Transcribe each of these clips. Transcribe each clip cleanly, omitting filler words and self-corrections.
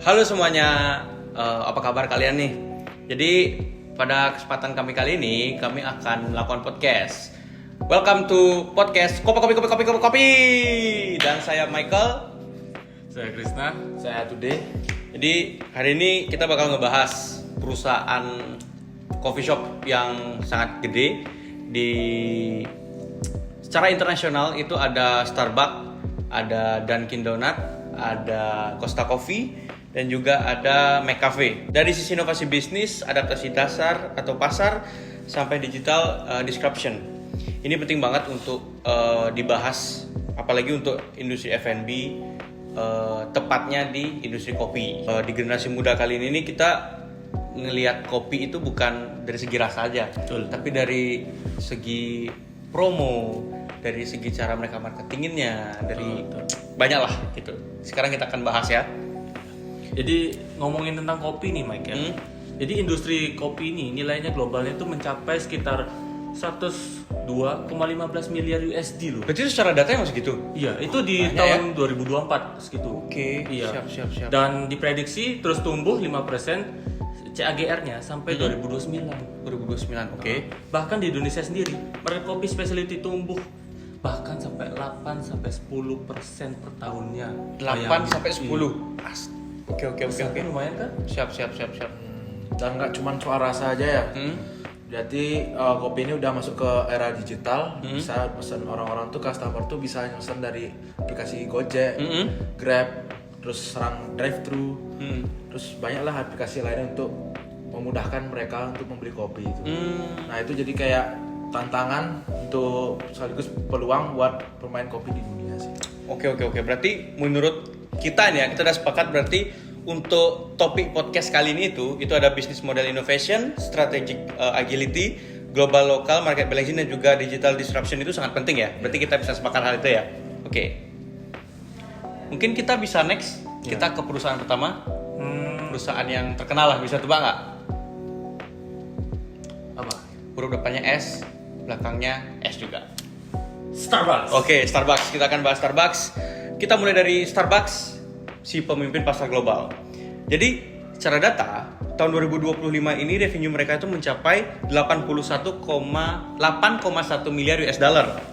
Halo semuanya, apa kabar kalian nih? Jadi pada kesempatan kami kali ini kami akan melakukan podcast. Welcome to podcast Kopi. Dan saya Michael. Saya Krisna. Saya Today. Jadi hari ini kita bakal ngebahas perusahaan coffee shop yang sangat gede secara internasional. Itu ada Starbucks, ada Dunkin Donut, ada Costa Coffee, dan juga ada McCafe. Dari sisi inovasi bisnis, adaptasi dasar atau pasar, sampai digital disruption. Ini penting banget untuk dibahas, apalagi untuk industri F&B, tepatnya di industri kopi. Di generasi muda kali ini kita ngelihat kopi itu bukan dari segi rasa aja, tapi dari segi promo, dari segi cara mereka marketinginnya, dari banyak lah gitu. Sekarang kita akan bahas ya. Jadi ngomongin tentang kopi nih Mike ya. Jadi industri kopi ini nilainya globalnya itu mencapai sekitar 102,15 miliar USD loh. Berarti itu secara datanya masih gitu? Iya, itu di Banyak tahun 2024 segitu. Oke, Iya. siap. Dan diprediksi terus tumbuh 5% CAGR-nya sampai 2029. 2029, oke. Bahkan di Indonesia sendiri, market kopi specialty tumbuh bahkan sampai 8-10% per tahunnya. 8 sampai 10. Oke. Lumayan kan? Siap. Dan nggak cuma soal rasa aja ya. Jadi kopi ini udah masuk ke era digital. Bisa pesan orang-orang tuh, customer tuh bisa pesan dari aplikasi Gojek, Grab, terus serang drive-thru, terus banyaklah aplikasi lainnya untuk memudahkan mereka untuk membeli kopi itu. Nah itu jadi kayak tantangan untuk sekaligus peluang buat pemain kopi di dunia sih. Oke. Berarti menurut kita nih ya, kita udah sepakat berarti untuk topik podcast kali ini itu ada business model innovation, strategic agility, global local market balancing, dan juga digital disruption itu sangat penting ya. Berarti kita bisa sepakat hal itu ya. Oke. Mungkin kita bisa next kita ke perusahaan pertama. Perusahaan yang terkenal lah, bisa tebak nggak? Apa? Huruf depannya S, belakangnya S juga. Starbucks. Oke, Starbucks. Kita akan bahas Starbucks. Kita mulai dari Starbucks, si pemimpin pasar global. Jadi, secara data, tahun 2025 ini revenue mereka itu mencapai 8,1 miliar US dollar.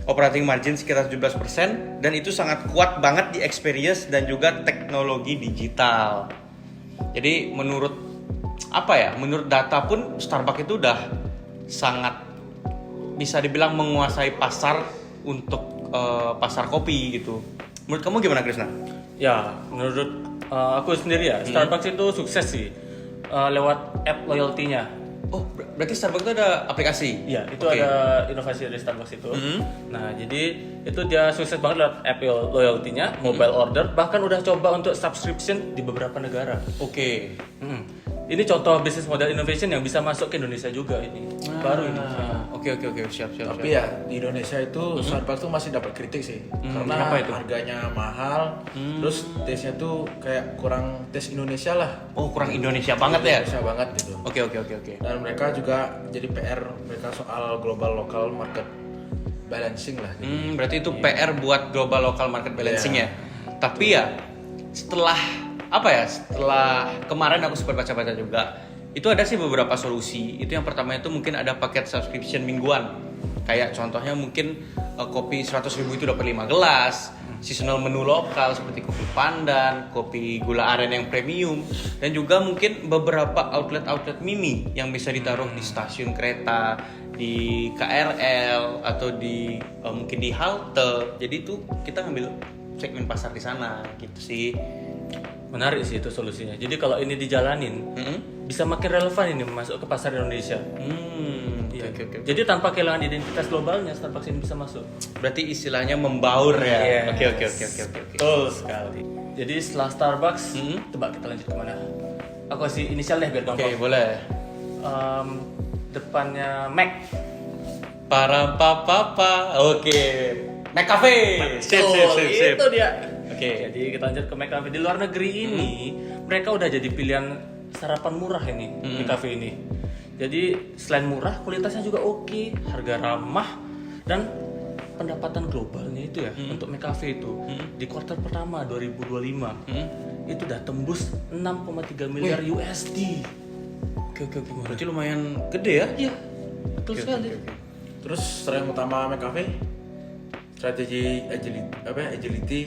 Operating margin sekitar 17%, dan itu sangat kuat banget di experience dan juga teknologi digital. Jadi, menurut data pun Starbucks itu udah sangat bisa dibilang menguasai pasar untuk pasar kopi gitu. Menurut kamu gimana, Krisna? Ya, menurut aku sendiri ya, Starbucks itu sukses sih lewat app loyalty-nya. Oh, berarti Starbucks itu ada aplikasi? Iya, itu ada inovasi dari Starbucks itu. Nah, jadi itu dia sukses banget lewat app loyalty-nya, mobile order, bahkan udah coba untuk subscription di beberapa negara. Oke. Ini contoh bisnis model innovation yang bisa masuk ke Indonesia juga ini. Baru ini. Oke, siap. Tapi ya di Indonesia itu Starbucks tuh masih dapat kritik sih, karena kenapa itu? harganya mahal, terus taste-nya tuh kayak kurang taste Indonesia lah. Oh, kurang Indonesia banget ya? Indonesia banget gitu. Oke. Dan mereka juga jadi PR mereka soal global local market balancing lah. Gitu. Berarti itu PR buat global local market balancing ya. Tapi ya setelah kemarin aku sempat baca-baca juga, itu ada sih beberapa solusi. Itu yang pertama itu mungkin ada paket subscription mingguan. Kayak contohnya mungkin kopi 100.000 itu dapat 5 gelas, seasonal menu lokal seperti kopi pandan, kopi gula aren yang premium, dan juga mungkin beberapa outlet mini yang bisa ditaruh di stasiun kereta, di KRL, atau di mungkin di halte. Jadi itu kita ngambil segmen pasar di sana gitu sih. Menarik sih itu solusinya. Jadi kalau ini dijalanin, bisa makin relevan ini masuk ke pasar Indonesia. Iya. Oke. Jadi tanpa kehilangan identitas globalnya, Starbucks ini bisa masuk. Berarti istilahnya membaur ya. Yes. Oke. Betul sekali. Jadi setelah Starbucks, tebak kita lanjut kemana? Aku kasih inisial deh biar Oke, gampang. boleh. Depannya Mac. Para papa. Oke. McCafe. Sip. Itu dia. Oke. Jadi kita lanjut ke McCafe. Di luar negeri ini, mereka udah jadi pilihan sarapan murah ini di cafe ini. Jadi selain murah, kualitasnya juga oke, harga ramah, dan pendapatan globalnya itu ya untuk McCafe itu di kuartal pertama 2025 itu udah tembus 6,3 miliar USD. Oke. Berarti lumayan gede ya? Iya, betul sekali. Terus strength utama McCafe strategi agility.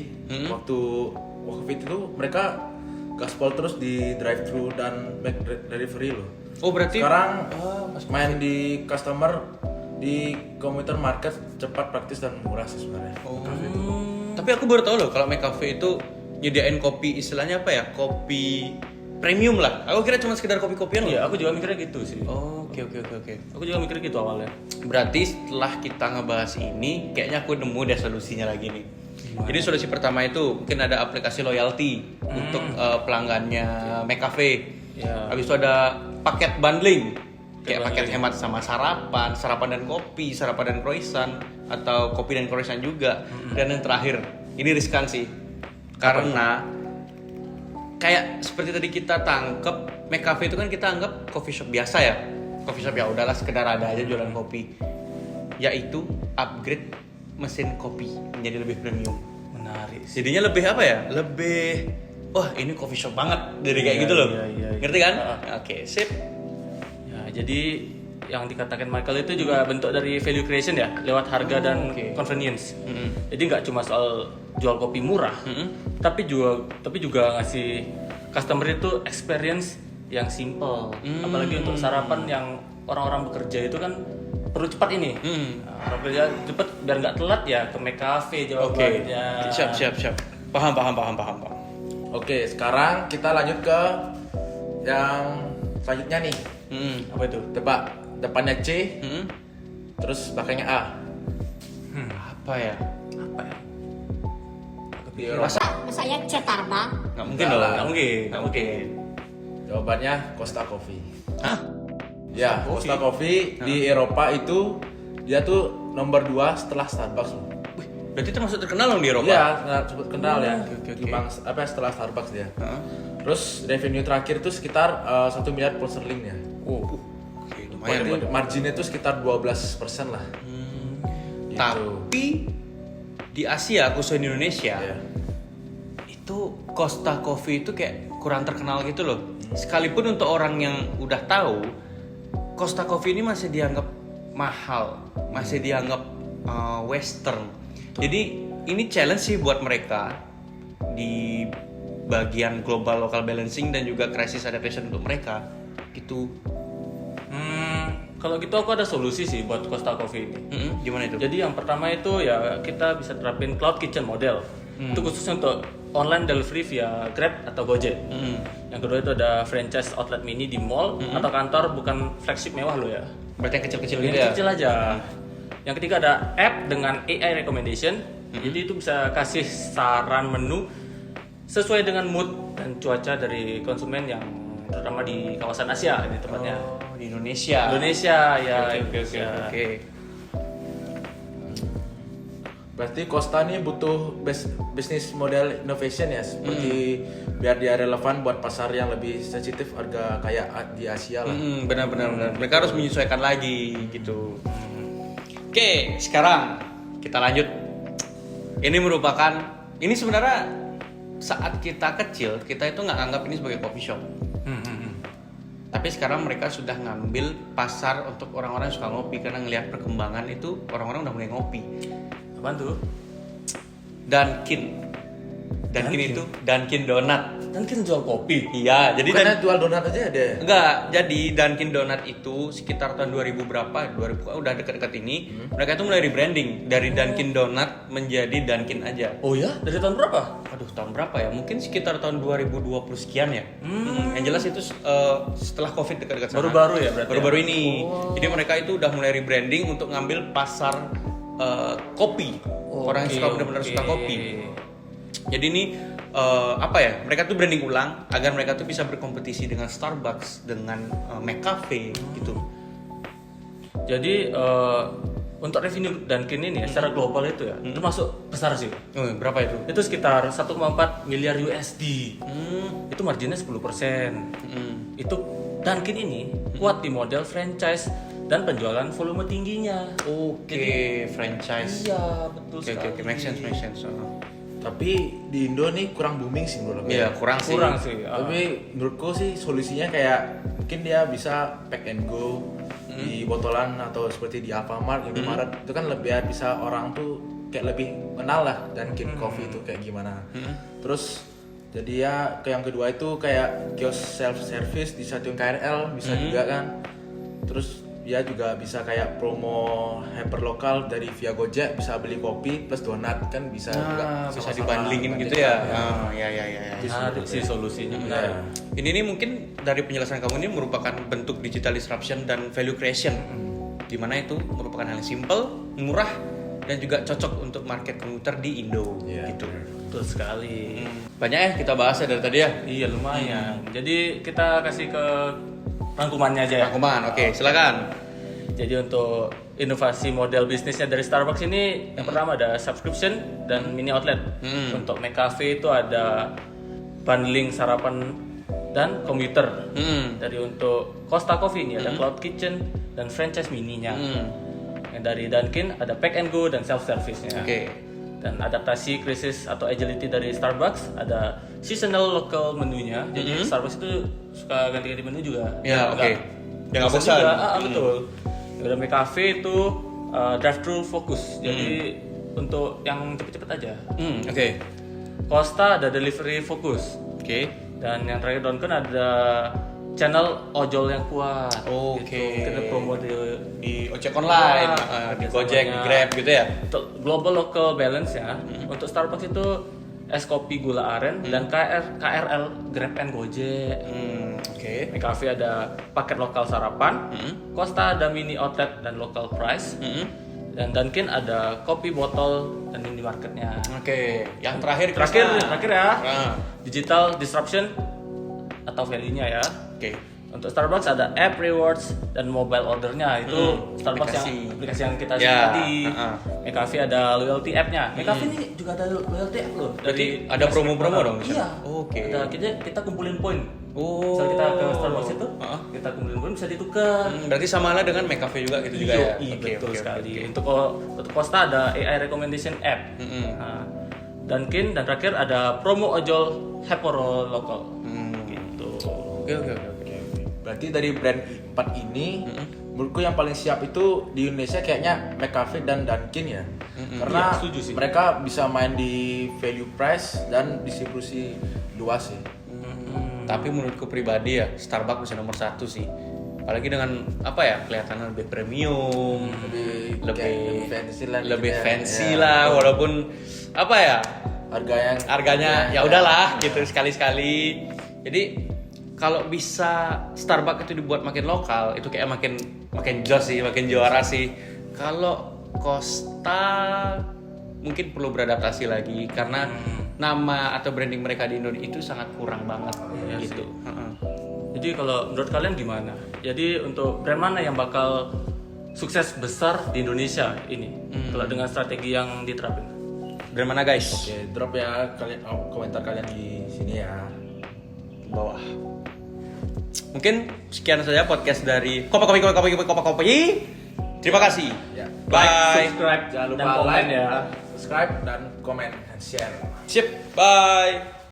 Waktu COVID itu mereka gaspol terus di drive thru dan back delivery loh. Oh berarti Sekarang main di customer di commuter market cepat, praktis dan murah sih sebenarnya. Tapi aku baru tahu loh kalau McCafe itu nyediain kopi, istilahnya apa ya? Kopi premium lah. Aku kira cuma sekedar kopi-kopian loh. Iya, aku juga mikirnya gitu sih. Oh, oke. Aku juga mikir gitu awalnya. Berarti setelah kita ngebahas ini, kayaknya aku nemu deh solusinya lagi nih. Jadi solusi pertama itu mungkin ada aplikasi loyalty untuk pelanggannya McCafe. Ya. Habis itu ada paket bundling. Kayak paket hemat sama sarapan dan kopi, sarapan dan croissant, atau kopi dan croissant juga. Dan yang terakhir, ini riskan sih. Karena kayak seperti tadi kita tangkep, McCafe itu kan kita anggap coffee shop biasa ya. Coffee shop ya udahlah sekedar ada aja jualan kopi. Yaitu upgrade mesin kopi menjadi lebih premium. Menarik sih. Jadinya lebih apa ya? Lebih wah, ini coffee shop banget dari kayak Iya, gitu loh. iya. Ngerti kan? Oke, sip. Ya, jadi yang dikatakan Michael itu juga bentuk dari value creation ya, lewat harga dan convenience. Jadi nggak cuma soal jual kopi murah, tapi juga ngasih customer itu experience yang simple. Apalagi untuk sarapan yang orang-orang bekerja itu kan perlu cepat ini. Nah, orang bekerja cepat biar nggak telat ya ke McCafe jawabannya. Siap. Paham. Oke, sekarang kita lanjut ke yang selanjutnya nih. Apa itu? Tebak, depannya C, terus belakangnya A. Apa ya? Di Eropa. Saya Cetarba. Nggak mungkin Nggak dong. lah. Nggak mungkin. Jawabannya Costa Coffee. Hah? Ya, Costa Coffee di Eropa itu dia tuh nomor 2 setelah Starbucks loh. Wih, berarti termasuk terkenal dong di Eropa? Iya, cukup kenal ya. Oke. Setelah Starbucks dia. Heeh. Terus revenue terakhir itu sekitar 1 miliar pound sterling ya. Oke, lumayan. Berarti marginnya itu sekitar 12% lah. Gitu. Tapi di Asia, khususnya di Indonesia, Iya. itu Costa Coffee itu kayak kurang terkenal gitu loh. Sekalipun untuk orang yang udah tahu, Costa Coffee ini masih dianggap mahal, masih dianggap western. Jadi ini challenge sih buat mereka di bagian global local balancing dan juga crisis adaptation untuk mereka gitu. Kalau gitu aku ada solusi sih buat Costa Coffee ini. Gimana itu? Jadi yang pertama itu ya kita bisa terapin cloud kitchen model. Itu khususnya untuk online delivery via Grab atau Gojek. Yang kedua itu ada franchise outlet mini di mall atau kantor, bukan flagship mewah lo ya. Berarti yang kecil-kecil Yang gitu ya? kecil aja. Yang ketiga ada app dengan AI recommendation. Jadi itu bisa kasih saran menu sesuai dengan mood dan cuaca dari konsumen yang terutama di kawasan Asia ini tempatnya. Oh, di Indonesia. Indonesia ya. Oke. Berarti Costa nih butuh bisnis model innovation ya, seperti biar dia relevan buat pasar yang lebih sensitif harga kayak di Asia lah. Benar. Mereka harus menyesuaikan lagi gitu. Oke, sekarang kita lanjut. Ini sebenarnya saat kita kecil, kita itu nggak anggap ini sebagai coffee shop. Tapi sekarang mereka sudah ngambil pasar untuk orang-orang yang suka ngopi, karena ngelihat perkembangan itu orang-orang udah mulai ngopi. Apaan tuh? Dunkin itu Dunkin Donat. Dunkin jual kopi. Iya, jadi Bukannya jual donat aja ada. enggak, jadi Dunkin Donat itu sekitar tahun 2000 berapa? 2000 udah dekat-dekat ini. Mereka itu mulai rebranding dari Dunkin Donat menjadi Dunkin aja. Oh ya? Dari tahun berapa? Aduh, tahun berapa ya? Mungkin sekitar tahun 2020 sekian ya. Yang jelas itu setelah Covid dekat-dekat sana. Baru-baru ya berarti? Baru-baru ini. Jadi mereka itu udah mulai rebranding untuk ngambil pasar kopi. Orang yang suka benar-benar suka kopi. Jadi ini mereka tuh branding ulang agar mereka tuh bisa berkompetisi dengan Starbucks, dengan McCafe gitu. Jadi untuk revenue Dunkin ini ya, secara global itu ya, termasuk besar sih. Oh, berapa itu? Itu sekitar 1,4 miliar USD. Itu marginnya 10%. Itu Dunkin ini kuat di model franchise dan penjualan volume tingginya. Oke, franchise. Iya, betul sekali. Oke, make sense. Tapi di Indo nih kurang booming sih menurut aku. Iya, kurang sih. Tapi menurutku sih solusinya kayak mungkin dia bisa pack and go di botolan atau seperti di Alfamart, Indomaret itu kan lebih bisa orang tuh kayak lebih kenal lah Dunkin Coffee itu kayak gimana. Terus jadi ya ke yang kedua itu kayak kios self service di stasiun KRL bisa juga kan. Terus dia juga bisa kayak promo hyperlokal dari via Gojek, bisa beli kopi plus donat kan bisa juga Bisa sama-sama dibandingin gitu bandingkan, ya. Ya. Menarik sih solusinya. Benar. Ini mungkin dari penjelasan kamu ini merupakan bentuk digital disruption dan value creation, di mana itu merupakan hal yang simple, murah, dan juga cocok untuk market komuter di Indo. Gitu. Betul sekali. Banyak ya kita bahas ya dari tadi ya. Iya lumayan. Jadi kita kasih ke rangkumannya aja ya. Rangkuman, oke, silakan. Jadi untuk inovasi model bisnisnya dari Starbucks ini yang pertama ada subscription dan mini outlet. Untuk McCafe itu ada bundling sarapan dan komuter. Dari untuk Costa Coffee ini ada Cloud Kitchen dan franchise mininya. Yang dari Dunkin ada pack and go dan self service-nya. Dan adaptasi krisis atau agility dari Starbucks ada seasonal local menunya. Jadi Starbucks itu suka ganti-ganti menu juga. Ya, oke. Jangan Bisa bosan. juga, betul. Ada McCafe itu drive-thru fokus. Jadi untuk yang cepet-cepet aja. Oke. Costa ada delivery fokus. Dan yang terakhir Dunkin ada channel ojol yang kuat. Gitu. Kita promo Di ojek online, di Gojek, di Grab gitu ya. Untuk global local balance ya. Untuk Starbucks itu es kopi gula aren dan KRL Grab and Gojek. McCafe ada paket lokal sarapan. Costa ada mini outlet dan local price. Dan Dunkin ada kopi botol dan mini marketnya. Yang terakhir ya. Digital disruption atau value-nya ya. Untuk Starbucks ada app rewards dan mobile ordernya itu Starbucks aplikasi yang kita sebut tadi. McCafe ada loyalty app-nya. McCafe ini juga ada loyalty app loh. Berarti ada promo-promo dong? Iya. Ada kita kumpulin poin. Misal kita ke Starbucks itu, kita kumpulin poin bisa ditukar. Berarti sama lah dengan McCafe juga gitu juga ya. Betul sekali. Untuk Costa ada AI recommendation app. Dunkin dan terakhir ada promo ojol hyper local. Oke. Berarti dari brand 4 ini menurutku yang paling siap itu di Indonesia kayaknya McCafe dan Dunkin ya. Karena mereka bisa main di value price dan distribusi luas sih. Tapi menurutku pribadi ya Starbucks bisa nomor 1 sih. Apalagi dengan kelihatan lebih premium, lebih fancy lah, walaupun harganya ya udahlah gitu sekali-sekali. Jadi kalau bisa Starbucks itu dibuat makin lokal, itu kayak makin jos sih, makin juara sih. Kalau Costa mungkin perlu beradaptasi lagi karena nama atau branding mereka di Indonesia itu sangat kurang banget gitu. Jadi kalau menurut kalian gimana? Jadi untuk brand mana yang bakal sukses besar di Indonesia ini? Kalau dengan strategi yang diterapin. Brand mana guys? Oke, drop ya kalian komentar kalian di sini ya. Bawah. Mungkin sekian saja podcast dari Kopa Kopi. Terima kasih. Ya. Bye. Subscribe, jangan lupa dan komen like, ya. subscribe dan comment and share. Sip. Bye.